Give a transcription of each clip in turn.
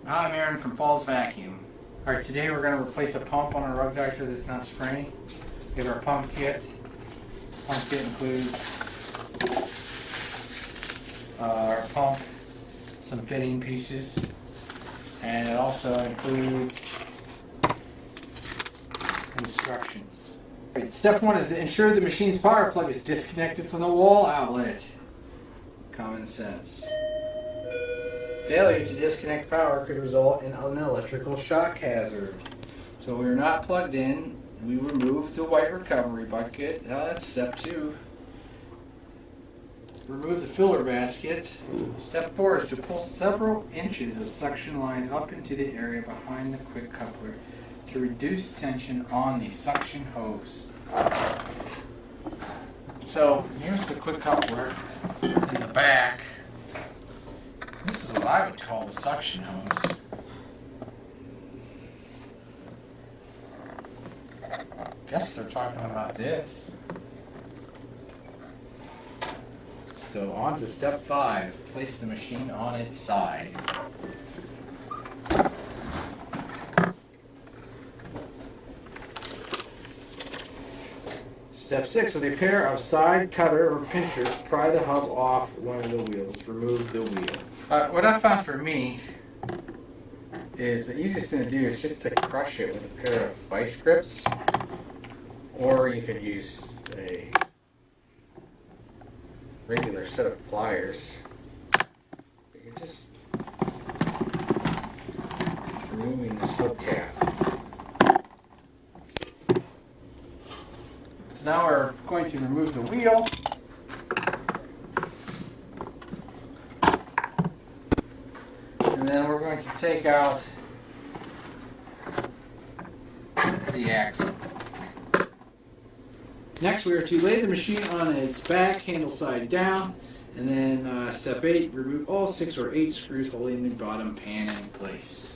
I'm Aaron from Falls Vacuum. Alright, today we're going to replace a pump on our rug doctor that's not spraying. We have our pump kit. Pump kit includes our pump, some fitting pieces, and it also includes instructions. Right, step one is to ensure the machine's power plug is disconnected from the wall outlet. Common sense. Failure to disconnect power could result in an electrical shock hazard. So we are not plugged in. We remove the white recovery bucket. That's step two. Remove the filler basket. Step four is to pull several inches of suction line up into the area behind the quick coupler to reduce tension on the suction hose. So here's the quick coupler in the back. This is what I would call the suction hose. Guess they're talking about this. So on to step 5. Place the machine on its side. Step 6. With a pair of side cutter or pinchers, pry the hub off one of the wheels. Remove the wheel. What I found for me is the easiest thing to do is just to crush it with a pair of vice grips, or you could use a regular set of pliers. You're just removing this hubcap. So now we're going to remove the wheel. And then we're going to take out the axle. Next, we are to lay the machine on its back, handle side down, and then step 8, remove all 6 or 8 screws holding the bottom pan in place.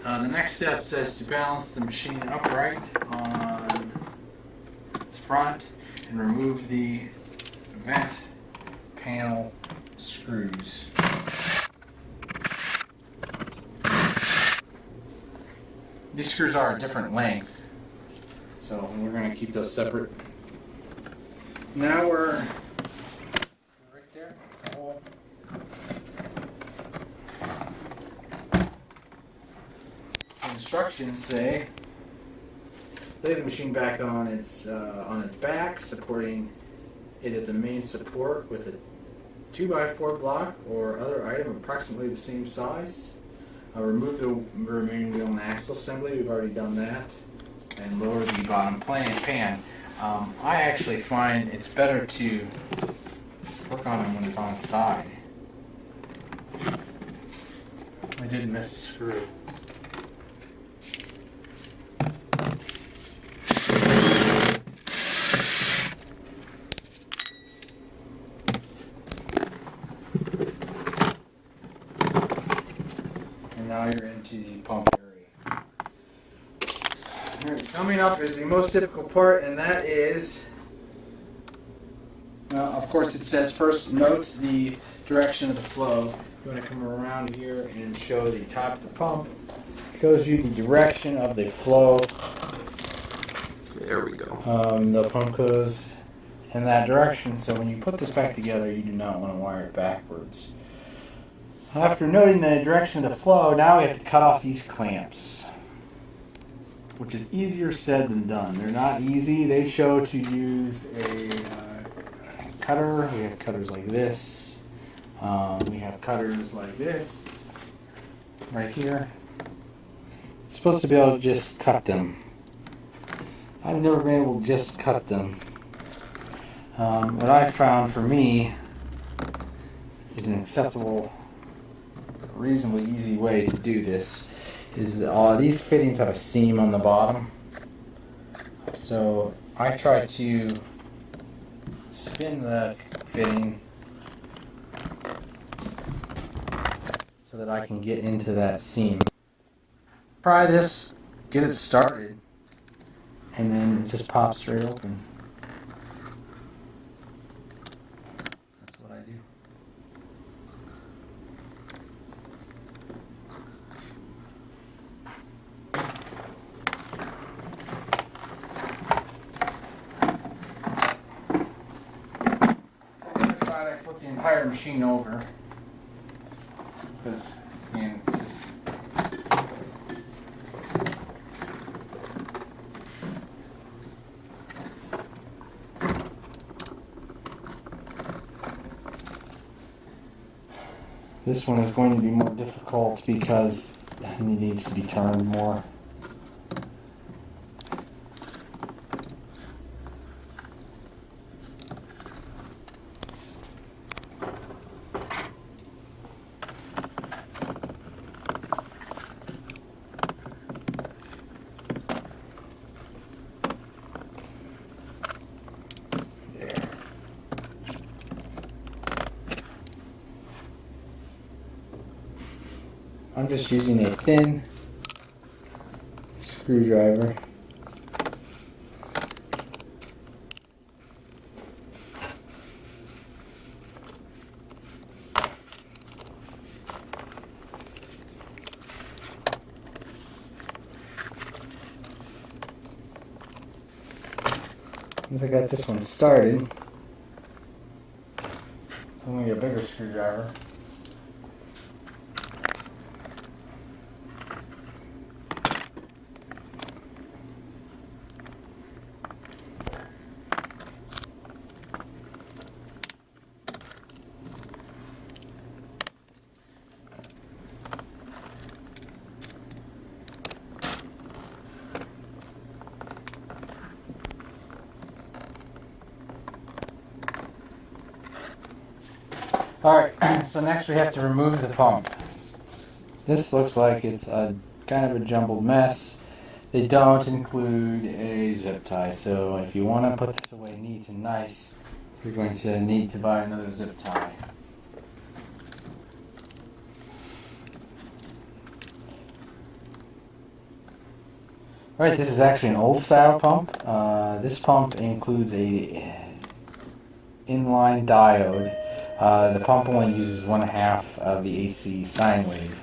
The next step says to balance the machine upright on its front and remove the vent panel screws. These screws are a different length, so we're going to keep those separate. Now we're right there. Instructions say lay the machine back on its back, supporting it at the main support with a 2x4 block or other item approximately the same size. Remove the remaining wheel and axle assembly. We've already done that. And lower the bottom pan. I actually find it's better to work on them when it's on its side. I didn't miss a screw. Now you're into the pump area. Alright, coming up is the most difficult part, and that is, of course it says first note the direction of the flow. You want to come around here and show the top of the pump. Shows you the direction of the flow. There we go. The pump goes in that direction, so when you put this back together, you do not want to wire it backwards. After noting the direction of the flow, now we have to cut off these clamps, which is easier said than done. They're not easy. They show to use a cutter. We have cutters like this. We have cutters like this, right here. It's supposed to be able to just cut them. I've never been able to just cut them. What I found for me is an acceptable, reasonably easy way to do this is these fittings have a seam on the bottom. So I try to spin the fitting so that I can get into that seam. Try this, get it started, and then it just pops straight open. That's what I do. The other side, I flip the entire machine over because, again, it's just. This one is going to be more difficult because it needs to be turned more. I'm just using a thin screwdriver. Once I got this one started, I'm going to get a bigger screwdriver. Alright, so next we have to remove the pump. This looks like it's a kind of a jumbled mess. They don't include a zip tie, so if you want to put this away neat and nice, you're going to need to buy another zip tie. Alright, this is actually an old style pump. This pump includes a inline diode. The pump only uses 1/2 of the AC sine wave.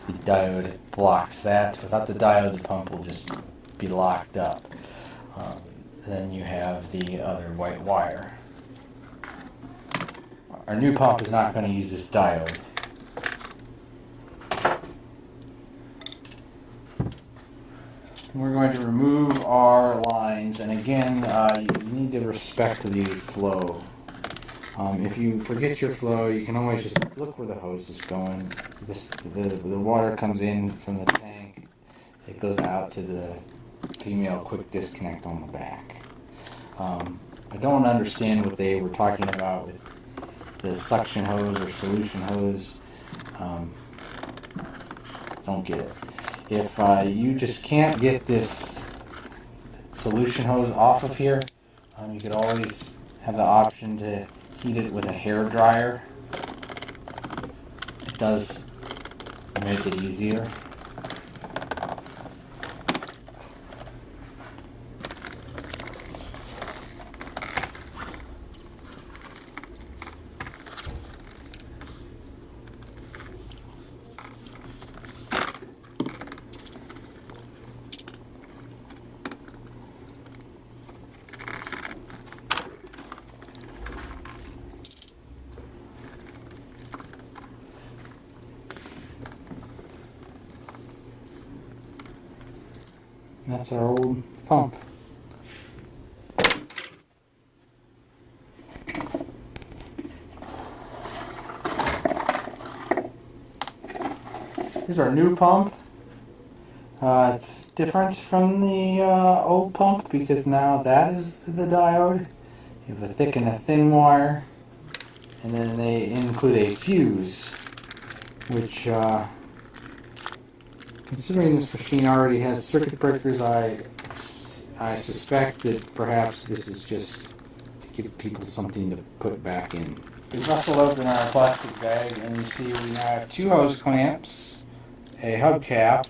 The diode blocks that. Without the diode, the pump will just be locked up. Then you have the other white wire. Our new pump is not going to use this diode. We're going to remove our lines, and again, you need to respect the flow. If you forget your flow, you can always just look where the hose is going. The water comes in from the tank. It goes out to the female quick disconnect on the back. I don't understand what they were talking about with the suction hose or solution hose. Don't get it. If you just can't get this solution hose off of here, you could always have the option to heat it with a hair dryer. It does make it easier. That's our old pump. Here's our new pump. It's different from the old pump because now that is the diode. You have a thick and a thin wire, and then they include a fuse, which considering this machine already has circuit breakers, I suspect that perhaps this is just to give people something to put back in. We rustled open our plastic bag and you see we now have 2 hose clamps, a hubcap,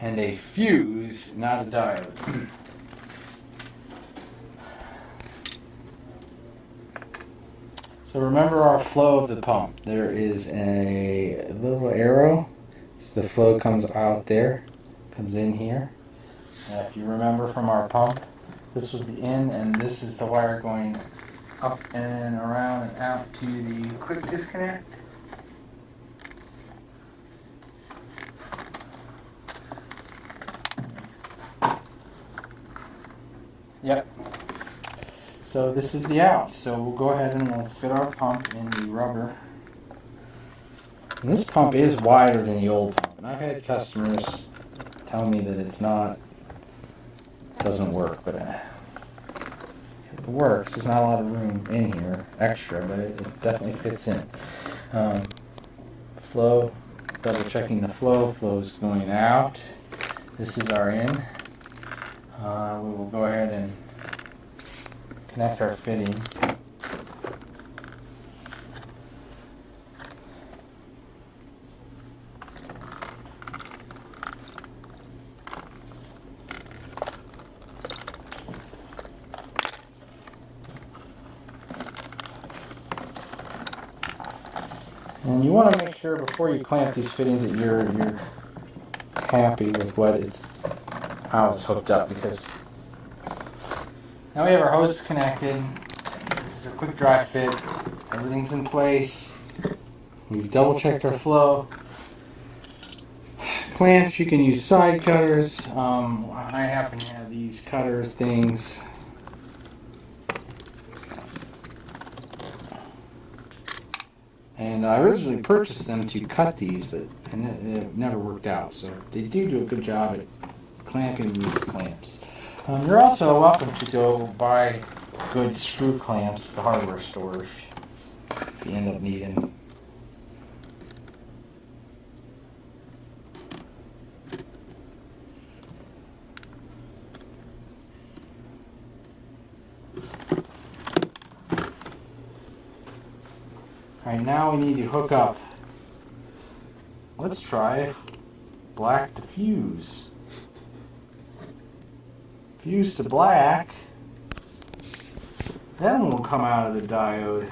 and a fuse, not a diode. So remember our flow of the pump. There is a little arrow. So the flow comes out there, comes in here. If you remember from our pump, this was the in and this is the wire going up and around and out to the quick disconnect. Yep. So this is the out. So we'll go ahead and we'll fit our pump in the rubber. And this pump is wider than the old pump. And I've had customers tell me that it's not, doesn't work, but it works. There's not a lot of room in here, extra, but it definitely fits in. Flow, double checking the flow. Flow's going out. This is our in. We will go ahead and connect our fittings. And you want to make sure before you clamp these fittings that you're happy with how it's hooked up, because now we have our hose connected. This is a quick dry fit. Everything's in place. We've double checked our flow. Clamps, you can use side cutters. I happen to have these cutter things. And I originally purchased them to cut these, but it never worked out. So they do a good job at clamping these clamps. You're also welcome to go buy good screw clamps at the hardware stores if you end up needing. Alright, now we need to hook up. Let's try black to fuse. Fuse to black. Then we'll come out of the diode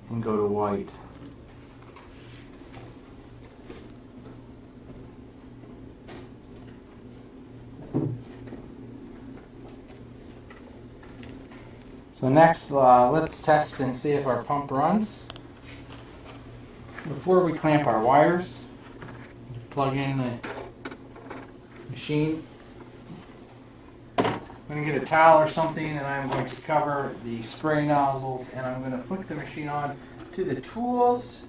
and go to white. So next, let's test and see if our pump runs. Before we clamp our wires, plug in the machine. I'm going to get a towel or something and I'm going to cover the spray nozzles and I'm going to flick the machine on to the tools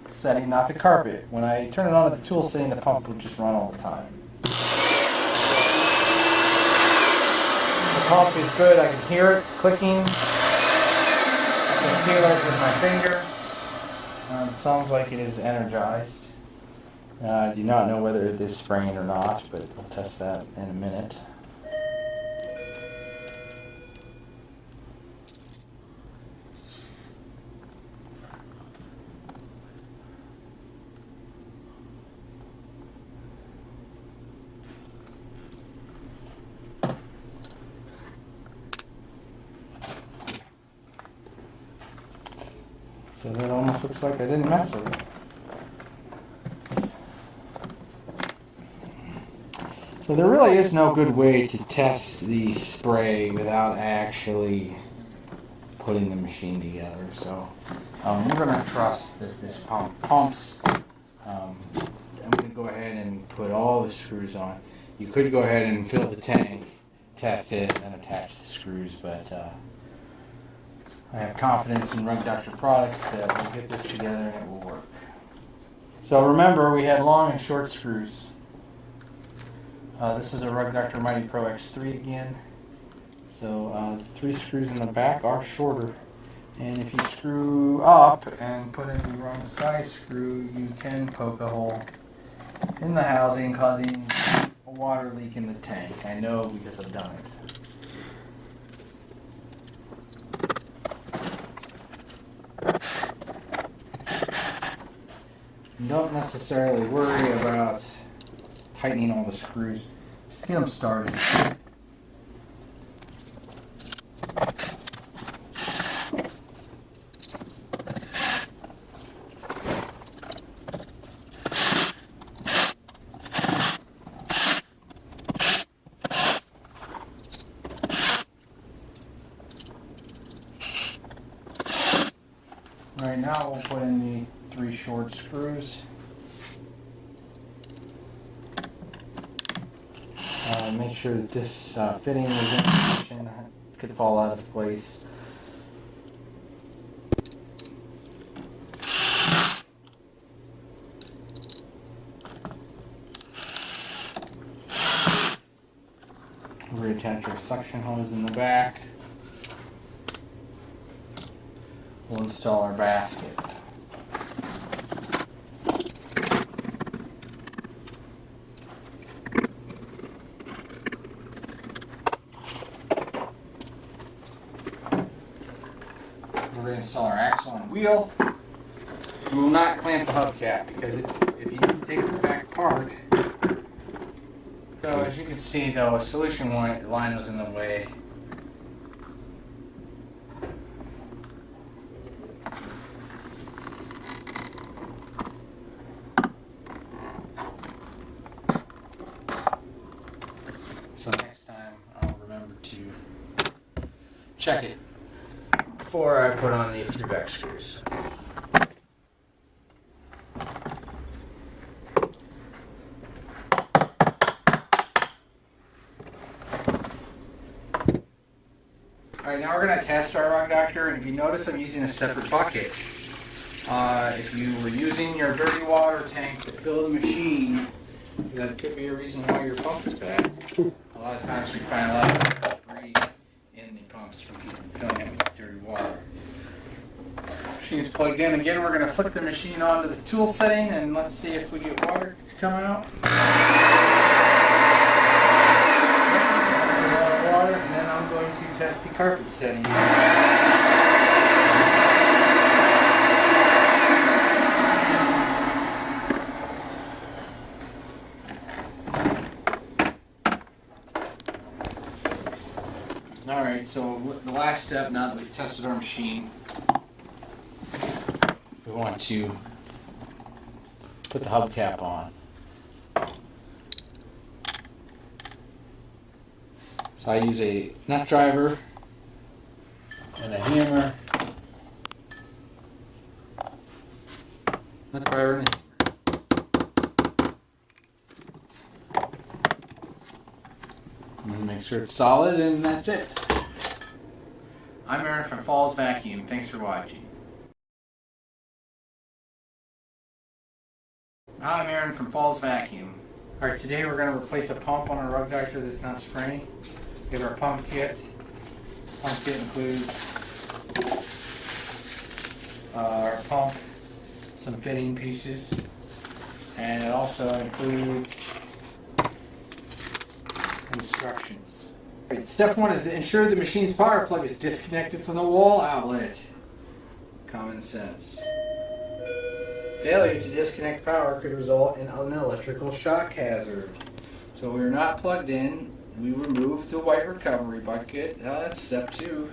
setting, not the carpet. When I turn it on at the tool setting, the pump will just run all the time. The pump is good. I can hear it clicking. I can feel it with my finger. It sounds like it is energized. I do not know whether it is spraying or not, but we'll test that in a minute. So that almost looks like I didn't mess with it. So there really is no good way to test the spray without actually putting the machine together. So we're going to trust that this pump pumps. I'm going to go ahead and put all the screws on. You could go ahead and fill the tank, test it, and attach the screws, but I have confidence in Rug Doctor products that we'll get this together and it will work. So remember, we had long and short screws. This is a Rug Doctor Mighty Pro X3 again. So 3 screws in the back are shorter. And if you screw up and put in the wrong size screw, you can poke a hole in the housing, causing a water leak in the tank. I know because I've done it. You don't necessarily worry about tightening all the screws. Just get them started. Right now we'll put in the 3 short screws. Make sure that this fitting is in position. It could fall out of place. We'll reattach our suction hose in the back. We'll install our basket. We're going to install our axle and wheel. We will not clamp the hubcap because if you take this back apart, so as you can see though, a solution line was in the way. So next time I'll remember to check it before I put on the 3-back screws. Alright, now we're going to test our Rug Doctor, and if you notice I'm using a separate bucket. If you were using your dirty water tank to fill the machine, that could be a reason why your pump is bad. A lot of times we find a lot of debris in the pumps from filling it with dirty water. Machine's plugged in. Again, we're going to flick the machine onto the tool setting, and let's see if we get water to come out. Water, and then I'm going to test the carpet setting. Alright, so the last step, now that we've tested our machine, we want to put the hubcap on. So I use a nut driver and a hammer. Nut driver and a hammer. And make sure it's solid, and that's it. I'm Aaron from Falls Vacuum. Thanks for watching. I'm Aaron from Falls Vacuum. Alright, today we're going to replace a pump on our Rug Doctor that's not spraying. We have our pump kit. Pump kit includes our pump, some fitting pieces, and it also includes instructions. Right, step 1 is to ensure the machine's power plug is disconnected from the wall outlet. Common sense. Failure to disconnect power could result in an electrical shock hazard. So we're not plugged in. We remove the white recovery bucket. That's step 2.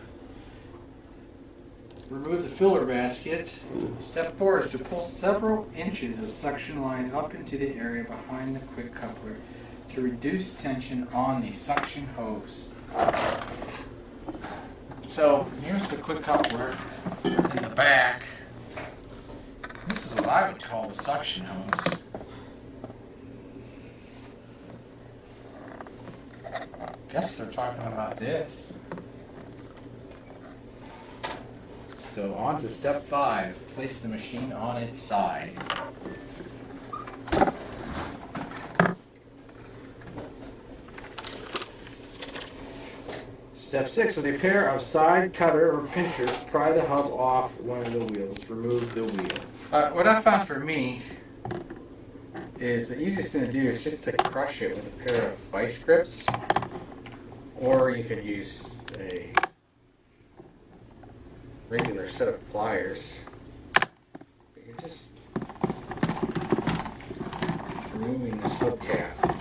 Remove the filler basket. Step 4 is to pull several inches of suction line up into the area behind the quick coupler to reduce tension on the suction hose. So here's the quick coupler in the back. This is what I would call the suction hose. Guess they're talking about this. So on to step 5. Place the machine on its side. Step 6. With a pair of side cutter or pinchers, pry the hub off one of the wheels. Remove the wheel. What I found for me is the easiest thing to do is just to crush it with a pair of vice grips, or you could use a regular set of pliers. You just removing this hubcap.